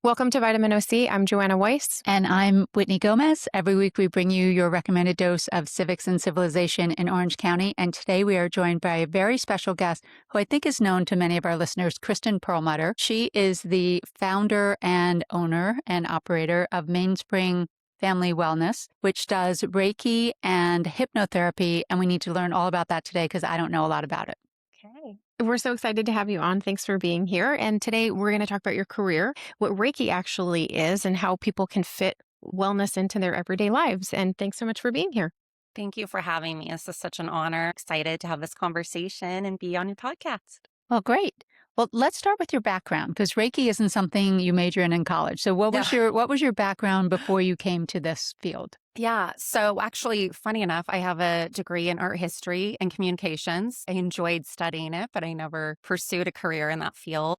Welcome to Vitamin OC. I'm Joanna Weiss. And I'm Whitney Gomez. Every week we bring you your recommended dose of civics and civilization in Orange County. And today we are joined by a very special guest who I think is known to many of our listeners, Kristen Perlmutter. She is the founder and owner and operator of Mainspring Family Wellness, which does Reiki and hypnotherapy. And we need to learn all about that today because I don't know a lot about it. Okay. We're so excited to have you on. Thanks for being here. And today we're going to talk about your career, what Reiki actually is, and how people can fit wellness into their everyday lives. And thanks so much for being here. Thank you for having me. This is such an honor. Excited to have this conversation and be on your podcast. Well, great. Well, let's start with your background because Reiki isn't something you major in college. So what was your background before you came to this field? Yeah. So actually, funny enough, I have a degree in art history and communications. I enjoyed studying it, but I never pursued a career in that field.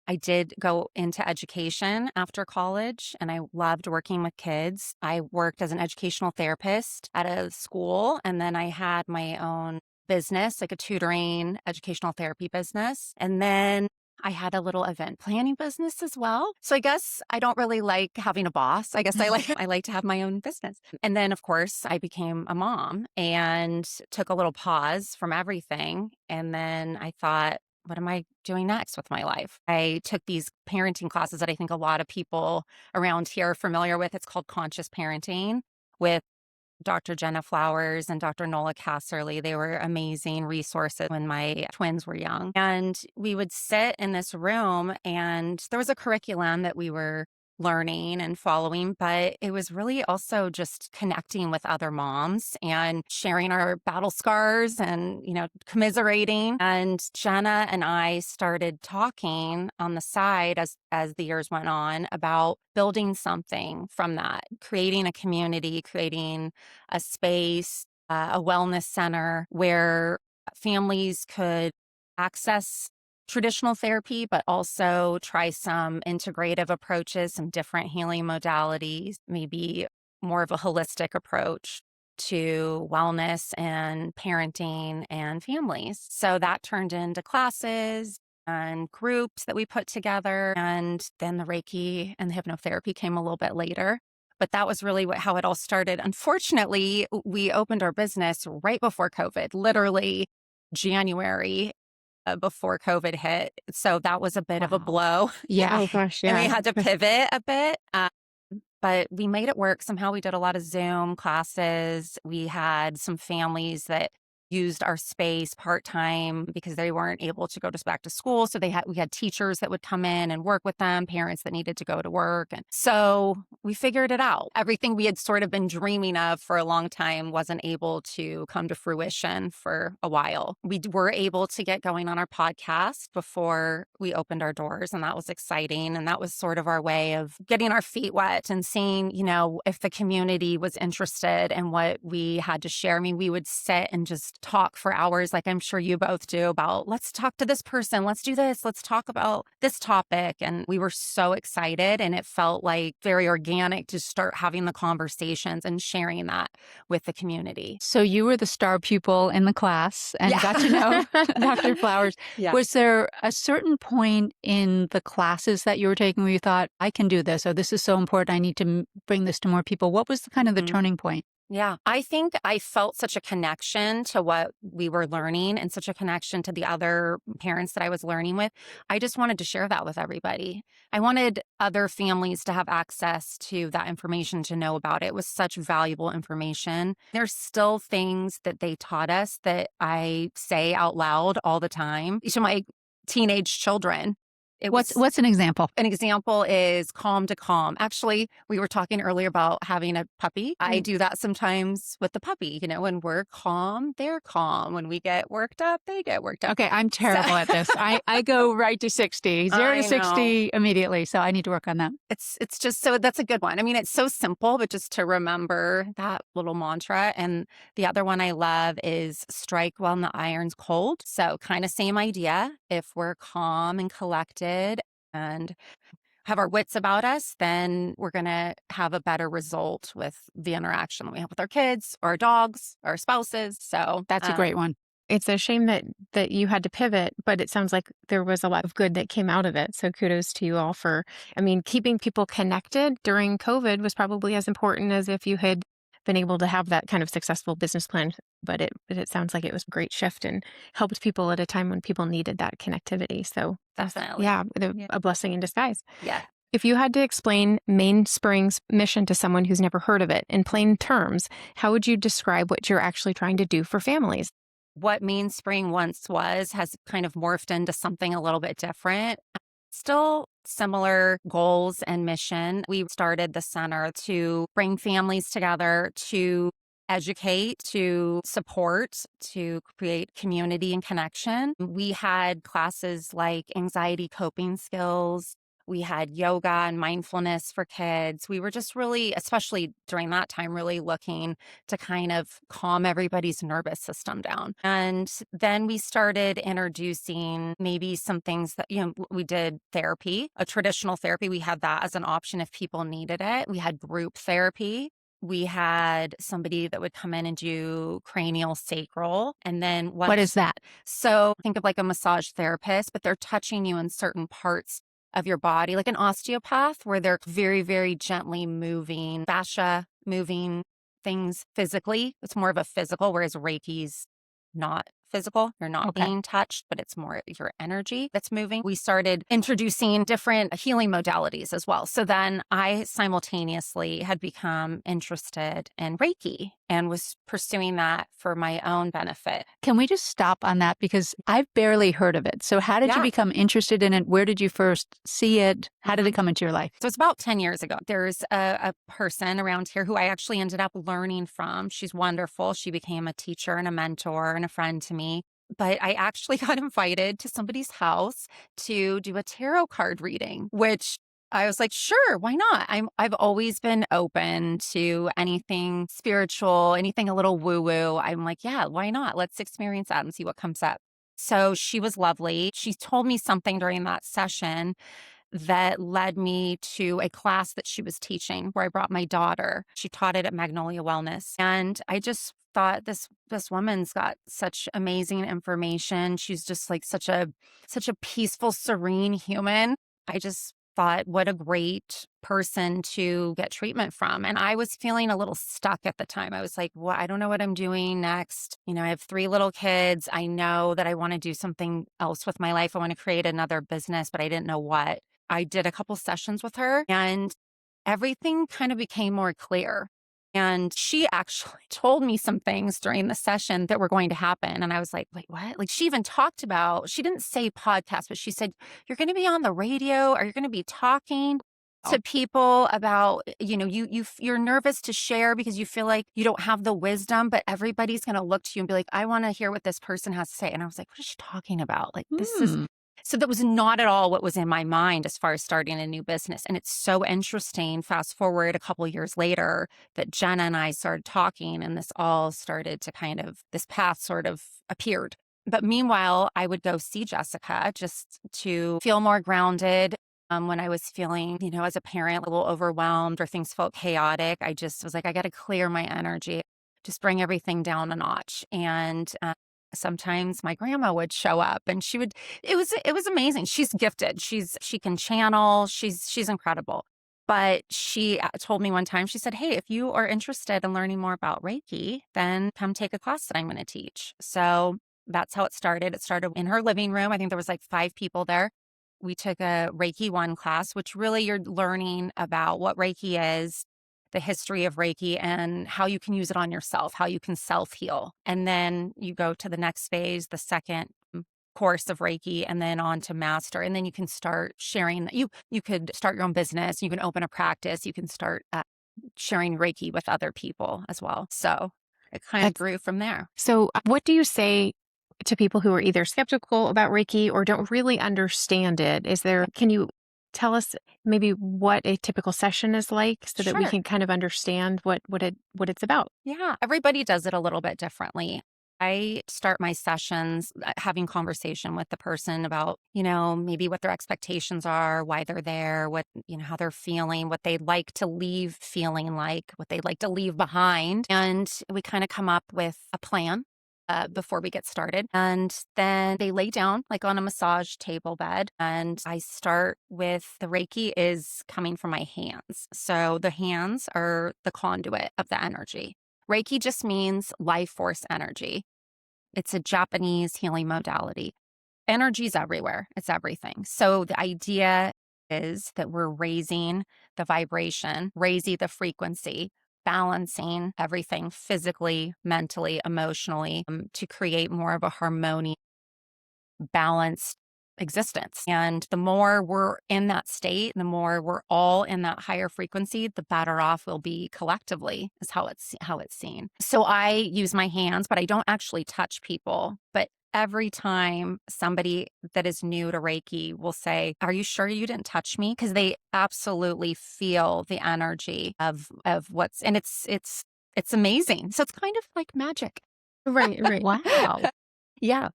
I did go into education after college, and I loved working with kids. I worked as an educational therapist at a school, and then I had my own business, like a tutoring educational therapy business. And then I had a little event planning business as well. So I guess I don't really like having a boss. I guess I like to have my own business. And then of course I became a mom and took a little pause from everything. And then I thought, what am I doing next with my life? I took these parenting classes that I think a lot of people around here are familiar with. It's called conscious parenting with Dr. Jenna Flowers and Dr. Nola Casserly. They were amazing resources when my twins were young. And we would sit in this room and there was a curriculum that we were learning and following, but it was really also just connecting with other moms and sharing our battle scars and, commiserating. And Jenna and I started talking on the side as the years went on about building something from that, creating a community, creating a space, a wellness center where families could access traditional therapy, but also try some integrative approaches, some different healing modalities, maybe more of a holistic approach to wellness and parenting and families. So that turned into classes and groups that we put together. And then the Reiki and the hypnotherapy came a little bit later. But that was really how it all started. Unfortunately, we opened our business right before COVID, literally January before COVID hit. So that was a bit of a blow. Yeah. Oh, gosh. Yeah. And we had to pivot a bit. But we made it work. Somehow we did a lot of Zoom classes. We had some families that used our space part-time because they weren't able to go back to school. So we had teachers that would come in and work with them, parents that needed to go to work. And so we figured it out. Everything we had sort of been dreaming of for a long time wasn't able to come to fruition for a while. We were able to get going on our podcast before we opened our doors, and that was exciting. And that was sort of our way of getting our feet wet and seeing, if the community was interested in what we had to share. I mean, we would sit and just talk for hours, like I'm sure you both do, about let's talk to this person, let's do this, let's talk about this topic. And we were so excited, and it felt like very organic to start having the conversations and sharing that with the community. So you were the star pupil in the class and got to know Dr. Flowers. Yeah. Was there a certain point in the classes that you were taking where you thought, I can do this, or this is so important, I need to bring this to more people? What was the turning point? Yeah, I think I felt such a connection to what we were learning and such a connection to the other parents that I was learning with. I just wanted to share that with everybody. I wanted other families to have access to that information, to know about it. It was such valuable information. There's still things that they taught us that I say out loud all the time to my teenage children. What's an example? An example is calm to calm. Actually, we were talking earlier about having a puppy. I do that sometimes with the puppy. When we're calm, they're calm. When we get worked up, they get worked up. Okay, I'm terrible at this. I go right to 60, 0 to 60 immediately. So I need to work on that. It's just, so that's a good one. I mean, it's so simple, but just to remember that little mantra. And the other one I love is strike while the iron's cold. So kind of same idea. If we're calm and collected and have our wits about us, then we're going to have a better result with the interaction that we have with our kids or our dogs or our spouses. So That's a great one. It's a shame that you had to pivot, but it sounds like there was a lot of good that came out of it. So kudos to you all for, I mean, keeping people connected during COVID was probably as important as if you had been able to have that kind of successful business plan. But it sounds like it was a great shift and helped people at a time when people needed that connectivity. So definitely. yeah, Yeah. a blessing in disguise. Yeah. If you had to explain Mainspring's mission to someone who's never heard of it in plain terms, how would you describe what you're actually trying to do for families? What Mainspring once was has kind of morphed into something a little bit different. Still similar goals and mission. We started the center to bring families together, to educate, to support, to create community and connection. We had classes like anxiety coping skills. We had yoga and mindfulness for kids. We were just really, especially during that time, really looking to kind of calm everybody's nervous system down. And then we started introducing maybe some things that, we did therapy, a traditional therapy. We had that as an option if people needed it. We had group therapy. We had somebody that would come in and do cranial sacral. And then What is that? So think of like a massage therapist, but they're touching you in certain parts of your body, like an osteopath, where they're very, very gently moving fascia, moving things physically. It's more of a physical, whereas Reiki's not physical. You're not Okay. being touched, but it's more your energy that's moving. We started introducing different healing modalities as well. So then I simultaneously had become interested in Reiki and was pursuing that for my own benefit. Can we just stop on that? Because I've barely heard of it. So how did you Yeah. become interested in it? Where did you first see it? How did it come into your life? So it's about 10 years ago. There's a person around here who I actually ended up learning from. She's wonderful. She became a teacher and a mentor and a friend to me. But I actually got invited to somebody's house to do a tarot card reading, which I was like, sure, why not? I've always been open to anything spiritual, anything a little woo-woo. I'm like, yeah, why not? Let's experience that and see what comes up. So she was lovely. She told me something during that session that led me to a class that she was teaching where I brought my daughter. She taught it at Magnolia Wellness. And I just thought this woman's got such amazing information. She's just like such a peaceful, serene human. I just thought what a great person to get treatment from. And I was feeling a little stuck at the time. I was like, well, I don't know what I'm doing next. I have 3 little kids. I know that I want to do something else with my life. I want to create another business, but I didn't know what. I did a couple sessions with her and everything kind of became more clear. And she actually told me some things during the session that were going to happen. And I was like, wait, what? Like she even talked about, she didn't say podcast, but she said, you're going to be on the radio or you're going to be talking to people about, you're nervous to share because you feel like you don't have the wisdom, but everybody's going to look to you and be like, I want to hear what this person has to say. And I was like, what is she talking about? Like, this is. So that was not at all what was in my mind as far as starting a new business. And it's so interesting, fast forward a couple of years later, that Jenna and I started talking and this all started to this path sort of appeared. But meanwhile, I would go see Jessica just to feel more grounded. When I was feeling, as a parent, a little overwhelmed or things felt chaotic, I just was like, I got to clear my energy, just bring everything down a notch. And sometimes my grandma would show up and it was amazing. She's gifted. She can channel. She's incredible. But she told me one time, she said, hey, if you are interested in learning more about Reiki, then come take a class that I'm going to teach. So that's how it started. It started in her living room. I think there was like 5 people there. We took a Reiki 1 class, which really you're learning about what Reiki is, the history of Reiki and how you can use it on yourself, how you can self-heal. And then you go to the next phase, the second course of Reiki, and then on to master. And then you can start sharing. You could start your own business. You can open a practice. You can start sharing Reiki with other people as well. So it kind of grew from there. So what do you say to people who are either skeptical about Reiki or don't really understand it? Can you tell us maybe what a typical session is like so that we Sure. can kind of understand what it's about? Yeah, everybody does it a little bit differently. I start my sessions having conversation with the person about, maybe what their expectations are, why they're there, how they're feeling, what they'd like to leave feeling like, what they'd like to leave behind. And we kind of come up with a plan. Before we get started. And then they lay down like on a massage table bed. And I start with the Reiki is coming from my hands. So the hands are the conduit of the energy. Reiki just means life force energy. It's a Japanese healing modality. Energy's everywhere. It's everything. So the idea is that we're raising the vibration, raising the frequency, balancing everything physically, mentally, emotionally, to create more of a harmonious, balanced existence. And the more we're in that state, the more we're all in that higher frequency, the better off we'll be collectively, is how it's seen. So I use my hands, but I don't actually touch people. But every time somebody that is new to Reiki will say, "Are you sure you didn't touch me?" Because they absolutely feel the energy of what's, and it's amazing. So it's kind of like magic. Right, right. Wow. Yeah.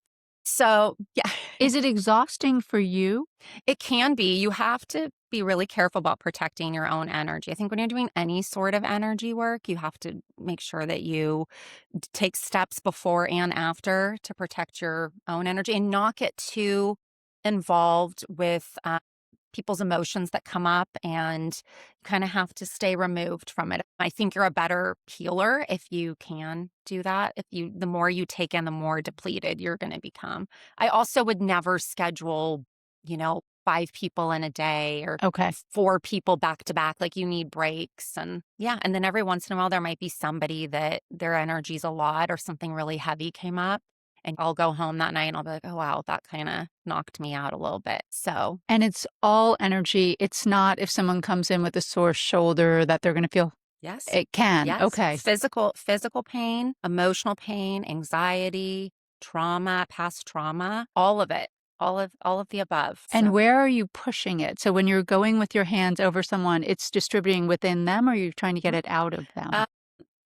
So yeah. Is it exhausting for you? It can be. You have to be really careful about protecting your own energy. I think when you're doing any sort of energy work, you have to make sure that you take steps before and after to protect your own energy and not get too involved with people's emotions that come up, and kind of have to stay removed from it. I think you're a better healer if you can do that. The more you take in, the more depleted you're going to become. I also would never schedule, 5 people in a day or Okay. 4 people back to back. Like, you need breaks. And yeah. And then every once in a while, there might be somebody that their energy's a lot or something really heavy came up. And I'll go home that night and I'll be like, oh, wow, that kind of knocked me out a little bit. So And it's all energy. It's not if someone comes in with a sore shoulder that they're going to feel. yes. It can. Yes. Okay. Physical pain, emotional pain, anxiety, trauma, past trauma, all of it. All of the above. And So, where are you pushing it? So when you're going with your hands over someone, it's distributing within them, or you're trying to get it out of them? uh,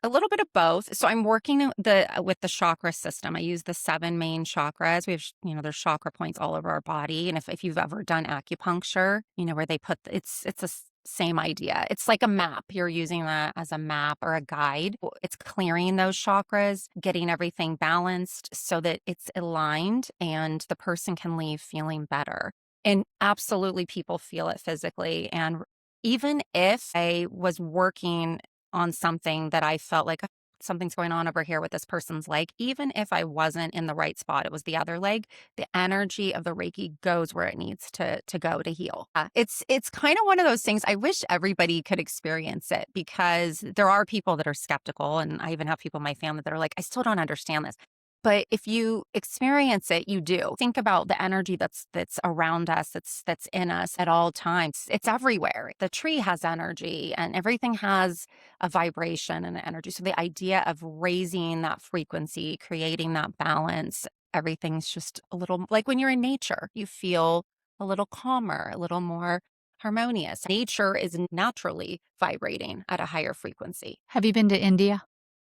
a little bit of both. So I'm working with the chakra system. I use the 7 main chakras. We have, there's chakra points all over our body. And if you've ever done acupuncture, where they put, it's a same idea. It's like a map. You're using that as a map or a guide. It's clearing those chakras, getting everything balanced so that it's aligned and the person can leave feeling better. And absolutely people feel it physically. And even if I was working on something that I felt like, "Oh, something's going on over here with this person's leg," even if I wasn't in the right spot, it was the other leg, the energy of the Reiki goes where it needs to go to heal. It's kind of one of those things. I wish everybody could experience it, because there are people that are skeptical, and I even have people in my family that are like, "I still don't understand this." But if you experience it, you do. Think about the energy that's around us, that's in us at all times. It's everywhere. The tree has energy, and everything has a vibration and an energy. So the idea of raising that frequency, creating that balance, everything's just a little like when you're in nature, you feel a little calmer, a little more harmonious. Nature is naturally vibrating at a higher frequency. Have you been to India?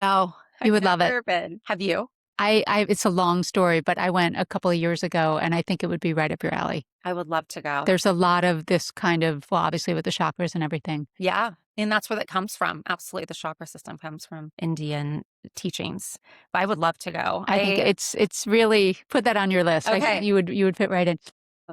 Oh, You I've would love it. never been. Have you? It's a long story, but I went a couple of years ago, and I think it would be right up your alley. I would love to go. There's a lot of this kind of, well, obviously with the chakras and everything. Yeah. And that's where that comes from. Absolutely. The chakra system comes from Indian teachings. But I would love to go. I think it's really, put that on your list. I think Okay. you would fit right in.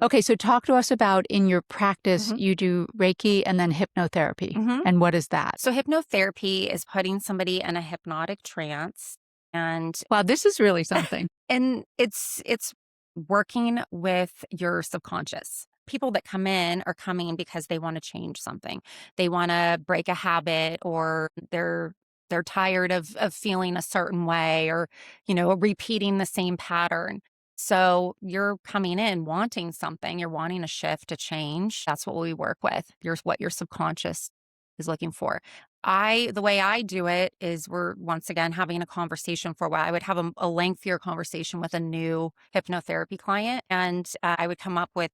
Okay, so talk to us about, in your practice, Mhm. you do Reiki and then hypnotherapy. Mhm. And what is that? So hypnotherapy is putting somebody in a hypnotic trance, and Wow, this is really something. it's working with your subconscious. People that come in are coming because they want to change something. They want to break a habit, or they're tired of feeling a certain way, or repeating the same pattern. So you're coming in wanting something, you're wanting a shift, a change. That's what we work with. Here's what your subconscious is looking for. The way I do it is, we're once again having a conversation for a while. I would have a lengthier conversation with a new hypnotherapy client, and I would come up with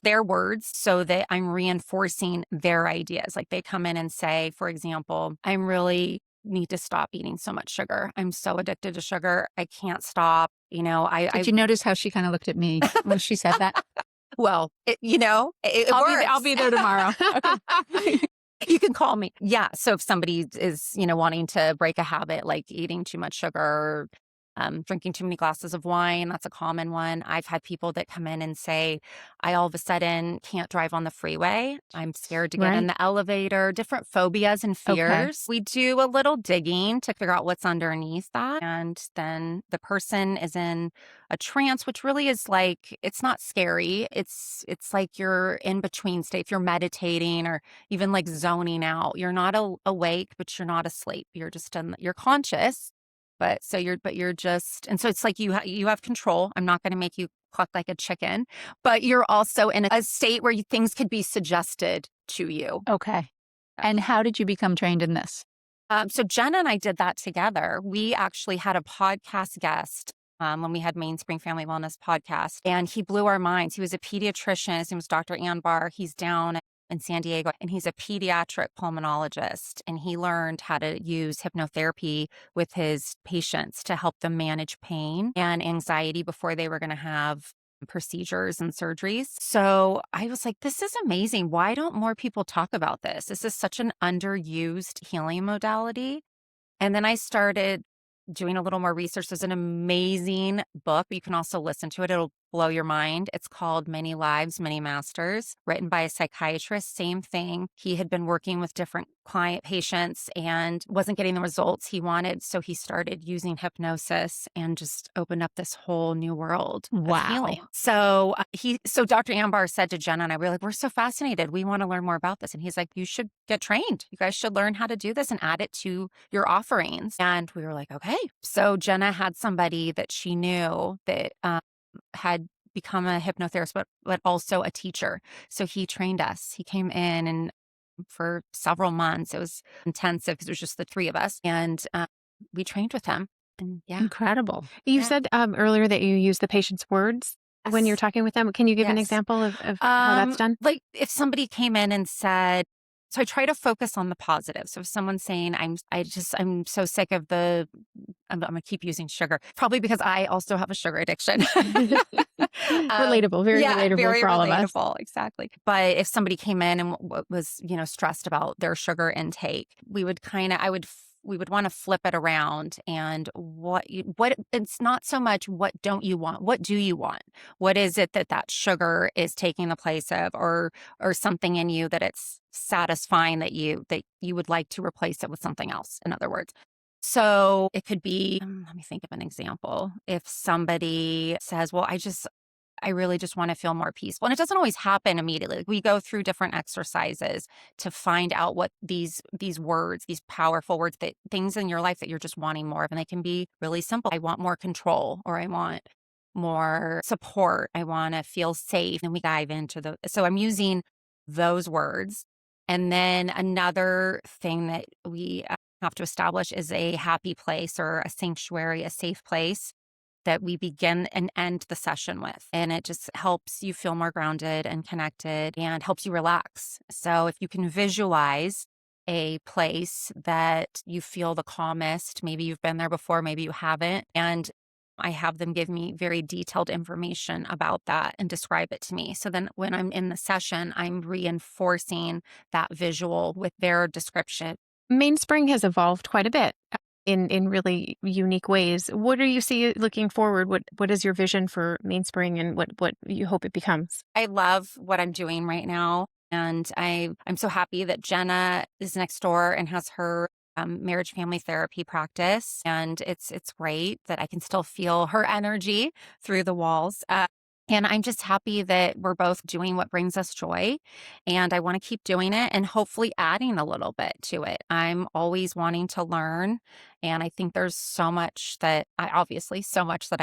their words, so that I'm reinforcing their ideas. Like, they come in and say, for example, "I'm really need to stop eating so much sugar. I'm so addicted to sugar. I can't stop. Did you notice how she kind of looked at me when she said that? Well, it I'll works. be there tomorrow. Okay. You can call me. Yeah. So if somebody is, wanting to break a habit like eating too much sugar or drinking too many glasses of wine, that's a common one. I've had people that come in and say, I all of a sudden can't drive on the freeway. I'm scared to get in Right. the elevator, different phobias and Okay. fears. We do a little digging to figure out what's underneath that. And then the person is in a trance, which really is like, it's not scary. It's like you're in between state. If you're meditating or even like zoning out, you're not awake, but you're not asleep. You're just you're conscious. But you're just, and so it's like you have control. I'm not going to make you cluck like a chicken, but you're also in a state where things could be suggested to you. Okay. And how did you become trained in this? So Jenna and I did that together. We actually had a podcast guest when we had Mainspring Family Wellness podcast, and he blew our minds. He was a pediatrician. His name was Dr. Anbar. He's down in San Diego, and he's a pediatric pulmonologist, and he learned how to use hypnotherapy with his patients to help them manage pain and anxiety before they were going to have procedures and surgeries. So I was like, this is amazing. Why don't more people talk about this? This is such an underused healing modality. And then I started doing a little more research. There's an amazing book. You can also listen to it. It'll blow your mind. It's called Many Lives, Many Masters, written by a psychiatrist. Same thing. He had been working with different client patients and wasn't getting the results he wanted. So he started using hypnosis and just opened up this whole new world of healing. So Dr. Ambar said to Jenna and I, we're so fascinated. We want to learn more about this. And he's like, you should get trained. You guys should learn how to do this and add it to your offerings. And we were like, okay. So Jenna had somebody that she knew that had become a hypnotherapist, but also a teacher. So he trained us. He came in and for several months. It was intensive because it was just the three of us. And we trained with him. And yeah. Incredible. You said earlier that you use the patient's words when you're talking with them. Can you give an example of how that's done? Like if somebody came in and said, so I try to focus on the positive. So if someone's saying, I'm so sick of I'm going to keep using sugar, probably because I also have a sugar addiction. Relatable, very relatable very for all of us. relatable, exactly. But if somebody came in and was, stressed about their sugar intake, we would want to flip it around and what it's not so much what don't you want, what do you want? What is it that sugar is taking the place of, or something in you that it's satisfying that you would like to replace it with something else, in other words. So it could be, let me think of an example. If somebody says, well, I really just want to feel more peaceful. And it doesn't always happen immediately. We go through different exercises to find out what these words, these powerful words, that things in your life that you're just wanting more of. And they can be really simple. I want more control, or I want more support. I want to feel safe. And we dive into so I'm using those words. And then another thing that we have to establish is a happy place or a sanctuary, a safe place that we begin and end the session with. And it just helps you feel more grounded and connected and helps you relax. So if you can visualize a place that you feel the calmest, maybe you've been there before, maybe you haven't, and I have them give me very detailed information about that and describe it to me. So then when I'm in the session, I'm reinforcing that visual with their description. Mainspring has evolved quite a bit in really unique ways. What do you see looking forward? What is your vision for Mainspring and what you hope it becomes? I love what I'm doing right now. And I'm so happy that Jenna is next door and has her marriage family therapy practice. And it's great that I can still feel her energy through the walls. And I'm just happy that we're both doing what brings us joy. And I want to keep doing it and hopefully adding a little bit to it. I'm always wanting to learn. And I think there's so much that I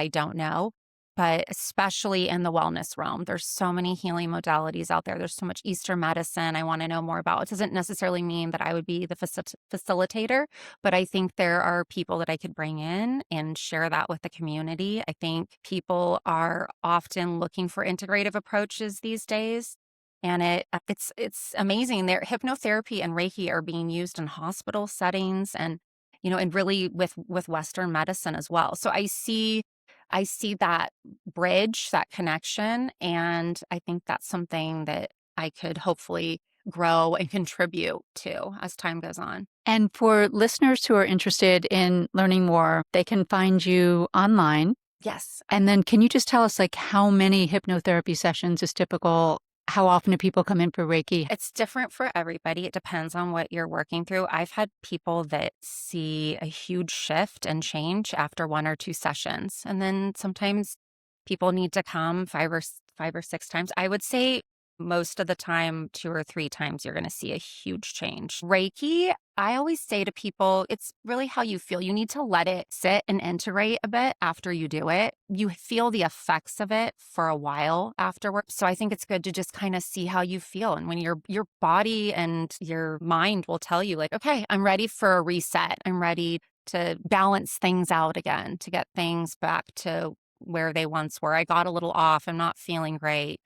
don't know. But especially in the wellness realm, there's so many healing modalities out there. There's so much Eastern medicine I want to know more about. It doesn't necessarily mean that I would be the facilitator, but I think there are people that I could bring in and share that with the community. I think people are often looking for integrative approaches these days. And it's amazing. Hypnotherapy and Reiki are being used in hospital settings, and and really with Western medicine as well. So I see that bridge, that connection, and I think that's something that I could hopefully grow and contribute to as time goes on. And for listeners who are interested in learning more, they can find you online. Yes. And then can you just tell us like how many hypnotherapy sessions is typical? How often do people come in for Reiki? It's different for everybody. It depends on what you're working through. I've had people that see a huge shift and change after 1 or 2 sessions. And then sometimes people need to come 5 or 6 times. I would say most of the time, 2 or 3 times, you're going to see a huge change. Reiki, I always say to people, it's really how you feel. You need to let it sit and integrate a bit after you do it. You feel the effects of it for a while afterwards. So I think it's good to just kind of see how you feel. And when your body and your mind will tell you like, okay, I'm ready for a reset. I'm ready to balance things out again, to get things back to where they once were. I got a little off. I'm not feeling great.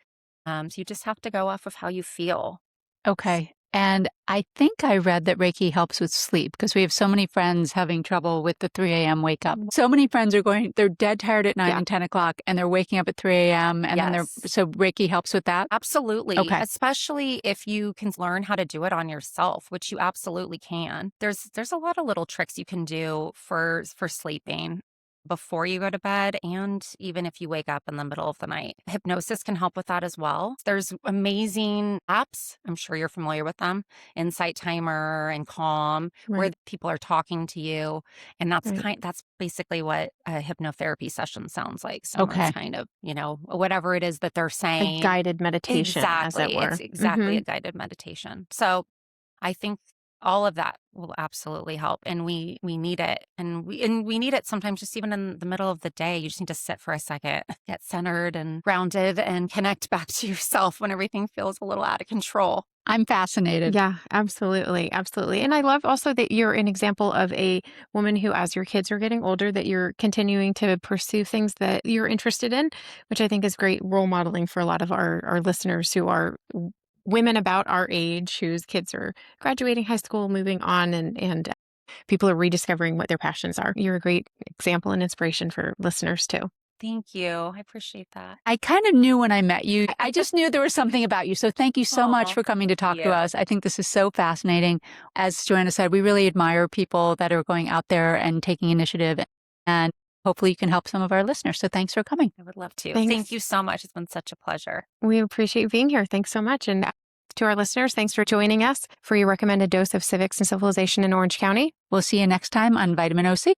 So you just have to go off of how you feel. Okay. And I think I read that Reiki helps with sleep because we have so many friends having trouble with the 3 a.m. wake up. So many friends are they're dead tired at 9 and 10 o'clock and they're waking up at 3 a.m. And then so Reiki helps with that? Absolutely. Okay. Especially if you can learn how to do it on yourself, which you absolutely can. There's a lot of little tricks you can do for sleeping before you go to bed and even if you wake up in the middle of the night. Hypnosis can help with that as well. There's amazing apps. I'm sure you're familiar with them. Insight Timer and Calm, where people are talking to you. And that's basically what a hypnotherapy session sounds like. So it's kind of, whatever it is that they're saying. A guided meditation, as it were. It's exactly a guided meditation. So I think all of that will absolutely help. And we need it. And we need it sometimes just even in the middle of the day. You just need to sit for a second, get centered and grounded and connect back to yourself when everything feels a little out of control. I'm fascinated. Yeah, absolutely. Absolutely. And I love also that you're an example of a woman who, as your kids are getting older, that you're continuing to pursue things that you're interested in, which I think is great role modeling for a lot of our listeners who are women about our age whose kids are graduating high school, moving on, and people are rediscovering what their passions are. You're a great example and inspiration for listeners too. Thank you. I appreciate that. I kind of knew when I met you. I just knew there was something about you. So thank you so much for coming to talk to us. I think this is so fascinating. As Joanna said, we really admire people that are going out there and taking initiative. And hopefully you can help some of our listeners. So thanks for coming. I would love to. Thanks. Thank you so much. It's been such a pleasure. We appreciate being here. Thanks so much. And to our listeners, thanks for joining us for your recommended dose of civics and civilization in Orange County. We'll see you next time on Vitamin OC.